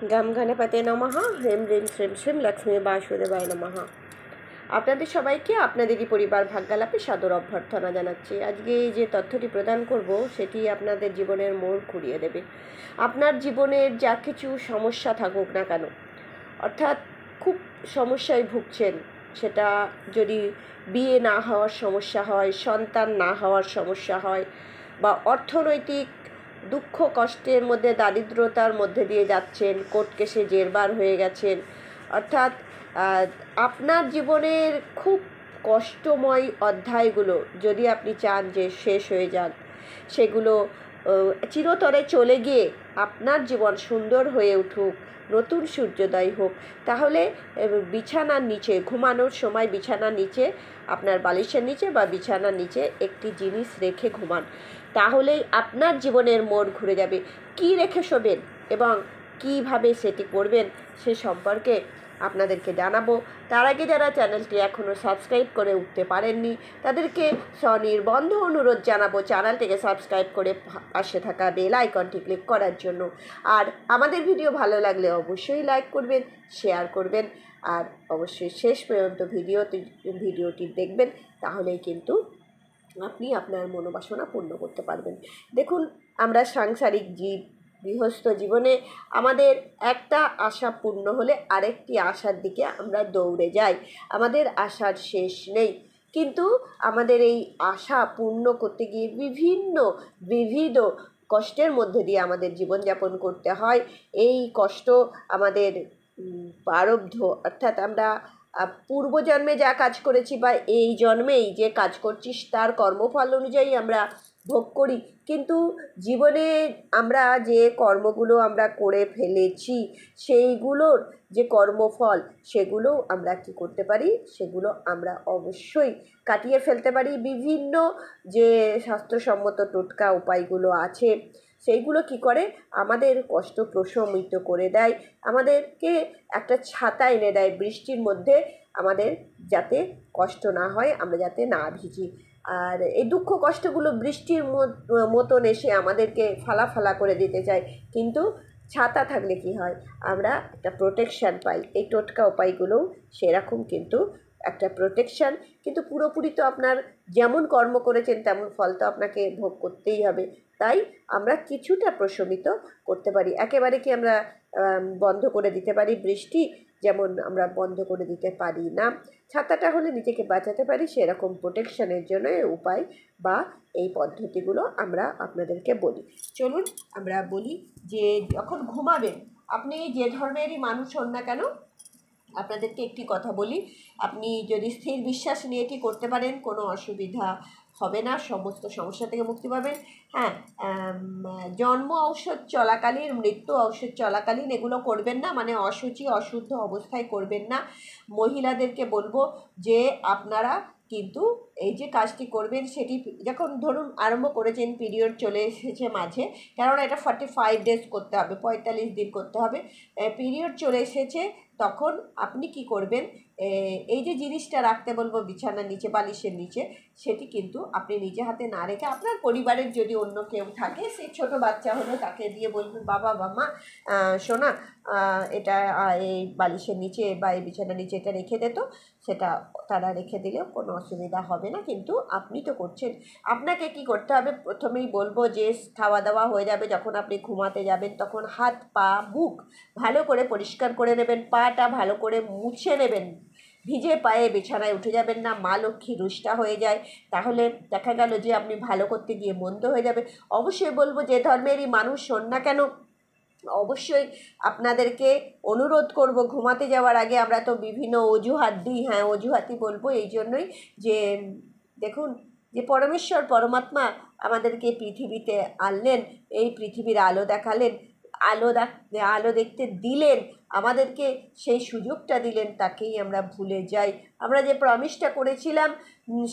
গম গণপতে নমঃ। হ্রিম হ্রিম শ্রীম শ্রীম লক্ষ্মী বাসুদেবায় নমঃ। আপনাদের সবাইকে আপনাদেরই পরিবার ভাগ্যালাপে সাদর অভ্যর্থনা জানাচ্ছি। আজকে যে তথ্যটি প্রদান করব সেটি আপনাদের জীবনের মোড় ঘুরিয়ে দেবে। আপনার জীবনের যা কিছু সমস্যা থাকুক না কেন, অর্থাৎ খুব সমস্যায় ভুগছেন, সেটা যদি বিয়ে না হওয়ার সমস্যা হয়, সন্তান না হওয়ার সমস্যা হয়, বা অর্থনৈতিক দুঃখ কষ্টের মধ্যে দারিদ্রতার মধ্যে দিয়ে যাচ্ছেন, কোর্ট কেসে জেরবার হয়ে গেছেন, অর্থাৎ আপনার জীবনের খুব কষ্টময় অধ্যায়গুলো যদি আপনি চান যে শেষ হয়ে যাক, সেগুলো চিরতরে চলে গিয়ে আপনার জীবন সুন্দর হয়ে উঠুক, নতুন সূর্যোদয় হোক, তাহলে বিছানার নিচে ঘুমানোর সময় বিছানার নিচে, আপনার বালিশের নিচে বা বিছানার নিচে একটি জিনিস রেখে ঘুমান, তাহলেই আপনার জীবনের মোড় ঘুরে যাবে। কী রেখে শোবেন এবং কীভাবে সেটি করবেন সে সম্পর্কে আপনাদেরকে জানাবো। তার আগে যারা চ্যানেলটি এখনও সাবস্ক্রাইব করে উঠতে পারেননি তাদেরকে স্বনির্বন্ধ অনুরোধ জানাবো চ্যানেলটিকে সাবস্ক্রাইব করে পাশে থাকা বেল আইকনটি ক্লিক করার জন্য। আর আমাদের ভিডিও ভালো লাগলে অবশ্যই লাইক করবেন, শেয়ার করবেন, আর অবশ্যই শেষ পর্যন্ত ভিডিওটি দেখবেন, তাহলেই কিন্তু আপনি আপনার মনোবাসনা পূর্ণ করতে পারবেন। দেখুন, আমরা সাংসারিক জীব, গৃহস্থ জীবনে আমাদের একটা আশা পূর্ণ হলে আরেকটি আশার দিকে আমরা দৌড়ে যাই, আমাদের আশার শেষ নেই। কিন্তু আমাদের এই আশা পূর্ণ করতে গিয়ে বিবিধ কষ্টের মধ্যে দিয়ে আমাদের জীবনযাপন করতে হয়। এই কষ্ট আমাদের প্রারব্ধ, অর্থাৎ আমরা পূর্বজন্মে যা কাজ করেছি বা এই জন্মেই যে কাজ করছিস তার কর্মফল অনুযায়ী আমরা ভোগ করি। কিন্তু জীবনে আমরা যে কর্মগুলো আমরা করে ফেলেছি, সেইগুলোর যে কর্মফল, সেগুলো আমরা কি করতে পারি, সেগুলো আমরা অবশ্যই কাটিয়ে ফেলতে পারি। বিভিন্ন যে স্বাস্থ্যসম্মত টোটকা উপায়গুলো আছে, সেইগুলো কি করে আমাদের কষ্ট প্রশমিত করে দেয়, আমাদেরকে একটা ছাতা এনে দেয় বৃষ্টির মধ্যে, আমাদের যাতে কষ্ট না হয়, আমরা যাতে না ভিজি। আর এই দুঃখ কষ্টগুলো বৃষ্টির মতন এসে আমাদেরকে ফালা করে দিতে চায়, কিন্তু ছাতা থাকলে কি হয়, আমরা একটা প্রোটেকশান পাই। এই টোটকা উপায়গুলোও সেরকম কিন্তু একটা প্রোটেকশান, কিন্তু পুরোপুরি তো আপনার যেমন কর্ম করেছেন তেমন ফল তো আপনাকে ভোগ করতেই হবে। তাই আমরা কিছুটা প্রশমিত করতে পারি, একেবারে কি আমরা বন্ধ করে দিতে পারি বৃষ্টি, যেমন আমরা বন্ধ করে দিতে পারি না। ছাতাটা হলে নিজেকে বাঁচাতে পারি, সেরকম প্রোটেকশানের জন্য উপায় বা এই পদ্ধতিগুলো আমরা আপনাদেরকে বলি। চলুন আমরা বলি যে যখন ঘুমাবেন, আপনি যে ধর্মেরই মানুষ হন না কেন, আপনাদেরকে একটি কথা বলি, আপনি যদি স্থির বিশ্বাস নিয়ে এটি করতে পারেন কোনো অসুবিধা হবে না, সমস্ত সমস্যা থেকে মুক্তি পাবেন। হ্যাঁ, জন্ম ঔষধ চলাকালীন, মৃত্যু ঔষধ চলাকালীন এগুলো করবেন না, মানে অশুচি অশুদ্ধ অবস্থায় করবেন না। মহিলাদেরকে বলবো যে আপনারা কিন্তু এই যে কাজটি করবেন সেটি যখন ধরুন আরম্ভ করেছেন, পিরিয়ড চলে এসেছে মাঝে, কেননা এটা 45 ডেজ করতে হবে, 45 দিন করতে হবে, পিরিয়ড চলে এসেছে, তখন আপনি কি করবেন, এই যে জিনিসটা রাখতে বলবো বিছানার নিচে, বালিশের নিচে, সেটি কিন্তু আপনি নিজে হাতে না রেখে আপনার পরিবারের যদি অন্য কেউ থাকে, সেই ছোটো বাচ্চা হলে তাকে দিয়ে বলবেন, বাবা বা মা শোনা, এটা এই বালিশের নিচে বা এই বিছানার নিচে এটা রেখে দে, তো সেটা তারা রেখে দিলেও কোনো অসুবিধা হবে না। কিন্তু আপনি তো করছেন, আপনাকে কি করতে হবে, প্রথমেই বলবো যে খাওয়া দাওয়া হয়ে যাবে, যখন আপনি ঘুমাতে যাবেন তখন হাত পা মুখ ভালো করে পরিষ্কার করে নেবেন, পাটা ভালো করে মুছে নেবেন, ভিজে পায়ে বিছানায় উঠে যাবেন না, মা লক্ষ্মী রুষ্টা হয়ে যায়, তাহলে দেখা গেল যে আপনি ভালো করতে গিয়ে মন্দ হয়ে যাবে। অবশ্যই বলবো যে ধর্মেরই মানুষ হন না কেন, অবশ্যই আপনাদেরকে অনুরোধ করব, ঘুমাতে যাওয়ার আগে আমরা তো বিভিন্ন অজুহাত দিই, হ্যাঁ অজুহাতই বলবো এই জন্যই যে দেখুন, যে পরমেশ্বর পরমাত্মা আমাদেরকে পৃথিবীতে আনলেন, এই পৃথিবীর আলো দেখালেন, আলো দেখতে দিলেন, আমাদেরকে সেই সুযোগটা দিলেন, তাকেই আমরা ভুলে যাই। আমরা যে প্রমিসটা করেছিলাম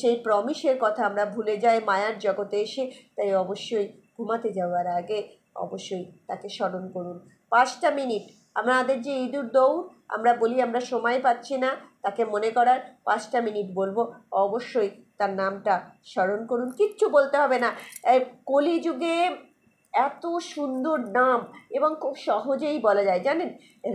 সেই প্রমিসের কথা আমরা ভুলে যাই মায়ার জগতে এসে। তাই অবশ্যই ঘুমাতে যাওয়ার আগে অবশ্যই তাকে স্মরণ করুন। 5টা মিনিট, আমাদের যে ইঁদুর দৌড় আমরা বলি আমরা সময় পাচ্ছি না, তাকে মনে করার 5টা মিনিট বলবো, অবশ্যই তার নামটা স্মরণ করুন, কিচ্ছু বলতে হবে না। কলিযুগে এত সুন্দর নাম এবং খুব সহজেই বলা যায়। জানেন,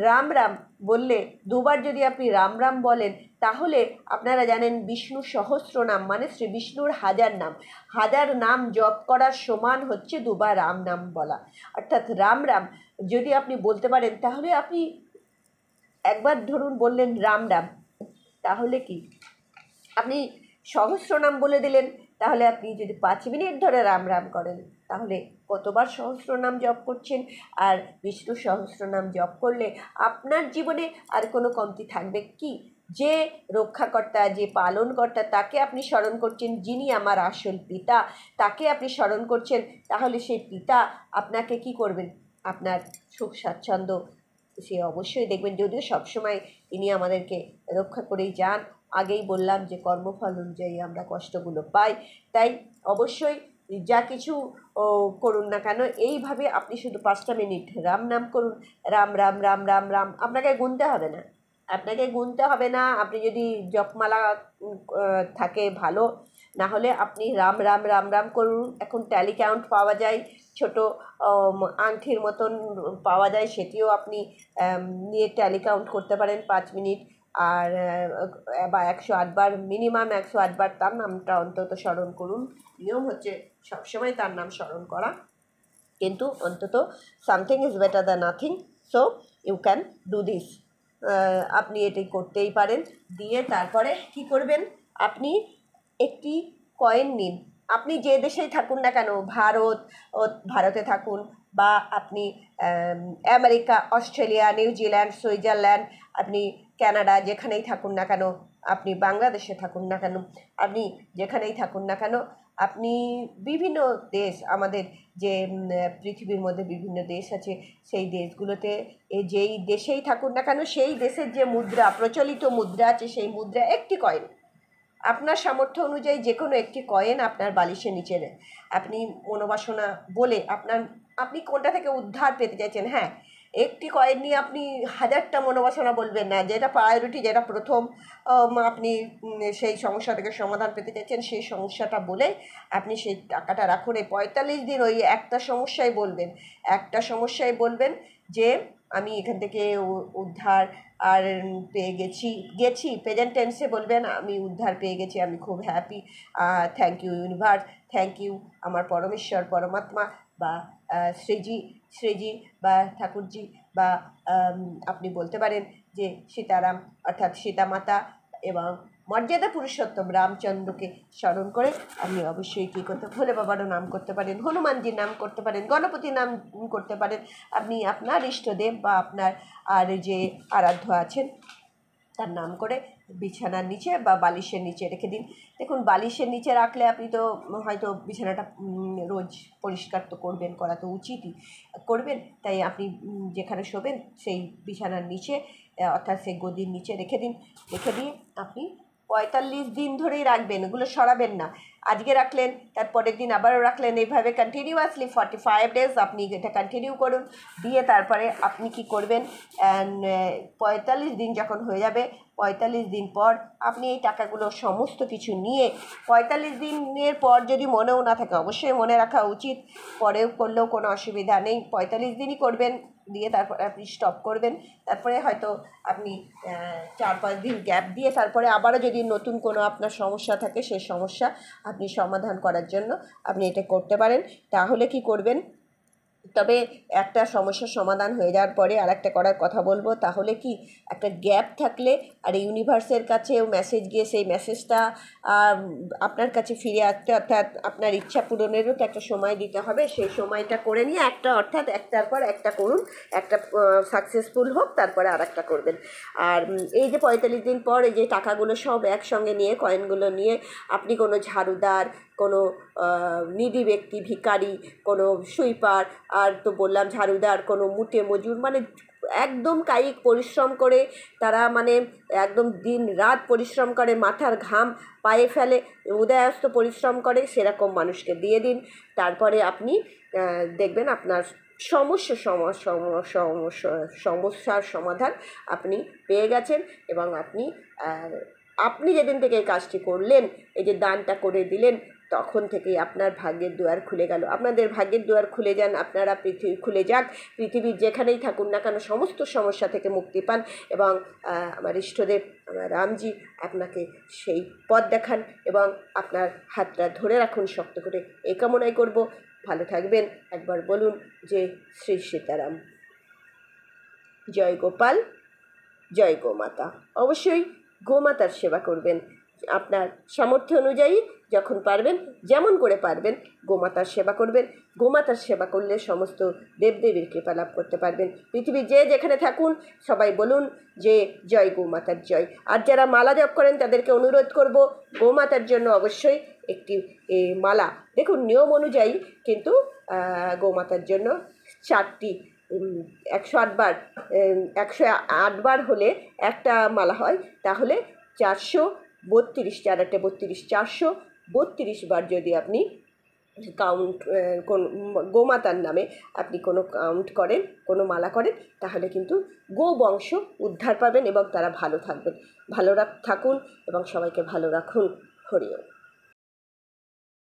রাম রাম বললে দুবার যদি আপনি রাম রাম বলেন, তাহলে আপনারা জানেন বিষ্ণু সহস্র নাম মানে শ্রী বিষ্ণুর হাজার নাম। হাজার নাম জপ করার সমান হচ্ছে দুবার রাম নাম বলা। অর্থাৎ রাম রাম যদি আপনি বলতে পারেন, তাহলে আপনি একবার ধরুন বললেন রাম রাম, তাহলে কি আপনি সহস্রনাম বলে দিলেন। তাহলে আপনি যদি 5 মিনিট ধরে রাম রাম করেন, তাহলে কতবার সহস্রনাম জপ করছেন। আর বিষ্ণু সহস্রনাম জপ করলে আপনার জীবনে আর কোনো কমতি থাকবে কি? যে রক্ষাকর্তা, যে পালনকর্তা, তাকে আপনি স্মরণ করছেন, যিনি আমার আসল পিতা, তাকে আপনি স্মরণ করছেন। তাহলে সেই পিতা আপনাকে কি করবেন? আপনার সুখ স্বাচ্ছন্দ্য সে অবশ্যই দেখবেন। যদিও সবসময় তিনি আমাদেরকে রক্ষা করেই যান। আগেই বললাম যে কর্মফল অনুযায়ী আমরা কষ্টগুলো পাই। তাই অবশ্যই যা কিছু করুন না কেন, এইভাবে আপনি শুধু 5টা মিনিট রাম নাম করুন। রাম রাম রাম রাম রাম, আপনাকে গুনতে হবে না, আপনাকে গুনতে হবে না। আপনি যদি জপমালা থাকে ভালো, না হলে আপনি রাম রাম রাম রাম করুন। এখন ট্যালি কাউন্ট পাওয়া যায়, ছোট আংটির মতন পাওয়া যায়, সেটিও আপনি নিয়ে ট্যালি কাউন্ট করতে পারেন 5 মিনিট। আর বা 108 বার, মিনিমাম 108 বার তার নামটা অন্তত স্মরণ করুন। নিয়ম হচ্ছে সবসময় তার নাম স্মরণ করা, কিন্তু অন্তত something is better than nothing. So you can do this. আপনি এটি করতেই পারেন। দিয়ে তারপরে কি করবেন? আপনি একটি কয়েন নিন। আপনি যে দেশেই থাকুন না কেন, ভারতে থাকুন, বা আপনি আমেরিকা, অস্ট্রেলিয়া, নিউজিল্যান্ড, সুইজারল্যান্ড, আপনি কানাডা, যেখানেই থাকুন না কেন, আপনি বাংলাদেশে থাকুন না কেন, আপনি যেখানেই থাকুন না কেন, আপনি বিভিন্ন দেশ, আমাদের যে পৃথিবীর মধ্যে বিভিন্ন দেশ আছে, সেই দেশগুলোতে যেই দেশেই থাকুন না কেন, সেই দেশের যে মুদ্রা, প্রচলিত মুদ্রা আছে, সেই মুদ্রা একটি কয়েন, আপনার সামর্থ্য অনুযায়ী যে কোনো একটি কয়েন আপনার বালিশের নিচে আপনি মনোবাসনা বলে আপনি কোনটা থেকে উদ্ধার পেতে চাইছেন। হ্যাঁ, একটি কয়েন নিয়ে আপনি 1000টা মনোবাসনা বলবেন না। যেটা প্রায়োরিটি, যেটা প্রথম আপনি সেই সমস্যা থেকে সমাধান পেতে চাইছেন, সেই সমস্যাটা বলে আপনি সেই টাকাটা রাখুন। এই 45 দিন ওই একটা সমস্যায় বলবেন যে আমি এখান থেকে উদ্ধার আর পেয়ে গেছি প্রেজেন্ট টেন্সে বলবেন, আমি উদ্ধার পেয়ে গেছি, আমি খুব happy, thank you universe, thank you আমার পরমেশ্বর, পরমাত্মা, বা শ্রীজি বা ঠাকুরজি, বা আপনি বলতে পারেন যে সীতারাম অর্থাৎ সীতামাতা এবং মর্যাদা পুরুষোত্তম রামচন্দ্রকে স্মরণ করে আপনি অবশ্যই কী করতে, ভোলে বাবারও নাম করতে পারেন, হনুমানজির নাম করতে পারেন, গণপতির নাম করতে পারেন। আপনি আপনার ইষ্টদেব বা আপনার আর যে আরাধ্য আছেন তার নাম করে বিছানার নিচে বা বালিশের নিচে রেখে দিন। দেখুন, বালিশের নিচে রাখলে আপনি তো হয়তো বিছানাটা রোজ পরিষ্কার তো করবেন, করা তো উচিতই করবেন। তাই আপনি যেখানে শোবেন সেই বিছানার নিচে অর্থাৎ সেই গদির নিচে রেখে দিয়ে আপনি 45 দিন ধরেই রাখবেন, এগুলো সরাবেন না। আজকে রাখলেন, তারপরের দিন আবারও রাখলেন, এইভাবে কন্টিনিউয়াসলি 45 ডেজ আপনি এটা কন্টিনিউ করুন। দিয়ে তারপরে আপনি কি করবেন, 45 দিন যখন হয়ে যাবে, 45 দিন পর আপনি এই টাকাগুলো সমস্ত কিছু নিয়ে, 45 দিনের পর যদি মনেও না থাকে, অবশ্যই মনে রাখা উচিত, পরেও করলেও কোনো অসুবিধা নেই, 45 দিনই করবেন। দিয়ে তারপরে আপনি স্টপ করবেন। তারপরে হয়তো আপনি 4-5 দিন গ্যাপ দিয়ে তারপরে আবারও যদি নতুন কোনো আপনার সমস্যা থাকে, সেই সমস্যা আপনি সমাধান করার জন্য আপনি এটা করতে পারেন। তাহলে কি করবেন, তবে একটা সমস্যার সমাধান হয়ে যাওয়ার পরে আর একটা করার কথা বলবো। তাহলে কি, একটা গ্যাপ থাকলে আর ইউনিভার্সের কাছেও মেসেজ গিয়ে সেই মেসেজটা আপনার কাছে ফিরে আসতে, অর্থাৎ আপনার ইচ্ছা পূরণেরও তো একটা সময় দিতে হবে। সেই সময়টা করে নিয়ে অর্থাৎ একটার পর একটা করুন, একটা সাকসেসফুল হোক, তারপরে আর একটা করবেন। আর এই যে 45 দিন পর এই যে টাকাগুলো সব একসঙ্গে নিয়ে, কয়েনগুলো নিয়ে আপনি কোনো ঝাড়ুদার, কোনো নিডি ব্যক্তি, ভিখারি, কোনো সুইপার, আর তো বললাম ঝাড়ুদার, কোনো মুটে মজুর, মানে একদম কায়িক পরিশ্রম করে তারা, মানে একদম দিন রাত পরিশ্রম করে, মাথার ঘাম পায়ে ফেলে, উদয়াস্ত পরিশ্রম করে, সেরকম মানুষকে দিয়ে দিন। তারপরে আপনি দেখবেন আপনার সমস্যার সমাধান আপনি পেয়ে গেছেন। এবং আপনি যেদিন থেকে এই কাজটি করলেন, এই যে দানটা করে দিলেন, তখন থেকেই আপনার ভাগ্যের দুয়ার খুলে গেল। আপনাদের ভাগ্যের দুয়ার খুলে যান, আপনারা খুলে যাক, পৃথিবীর যেখানেই থাকুন না কেন সমস্ত সমস্যা থেকে মুক্তি পান এবং আমার ইষ্টদেব আমার রামজি আপনাকে সেই পথ দেখান এবং আপনার হাতটা ধরে রাখুন শক্ত করে। এই কামনাই করব। ভালো থাকবেন। একবার বলুন যে শ্রী সীতারাম। জয় গোপাল, জয় গোমাতা। অবশ্যই গোমাতার সেবা করবেন। আপনার সামর্থ্য অনুযায়ী যখন পারবেন, যেমন করে পারবেন গোমাতার সেবা করবেন। গোমাতার সেবা করলে সমস্ত দেবদেবীর কৃপা লাভ করতে পারবেন। পৃথিবীর যে যেখানে থাকুন সবাই বলুন যে জয় গোমাতার জয়। আর যারা মালা জপ করেন তাদেরকে অনুরোধ করব গোমাতার জন্য অবশ্যই একটি মালা, দেখুন নিয়ম অনুযায়ী কিন্তু গোমাতার জন্য 4টি 108 বার 108 বার হলে একটা মালা হয়, তাহলে 432, 4 × 8 = 32, 432 বার যদি আপনি কাউন্ট কোন গোমাতার নামে আপনি কোনো কাউন্ট করেন, কোনো মালা করেন, তাহলে কিন্তু গোবংশ উদ্ধার পাবেন এবং তারা ভালো থাকবেন। ভালো থাকুন এবং সবাইকে ভালো রাখুন। হরি ওম।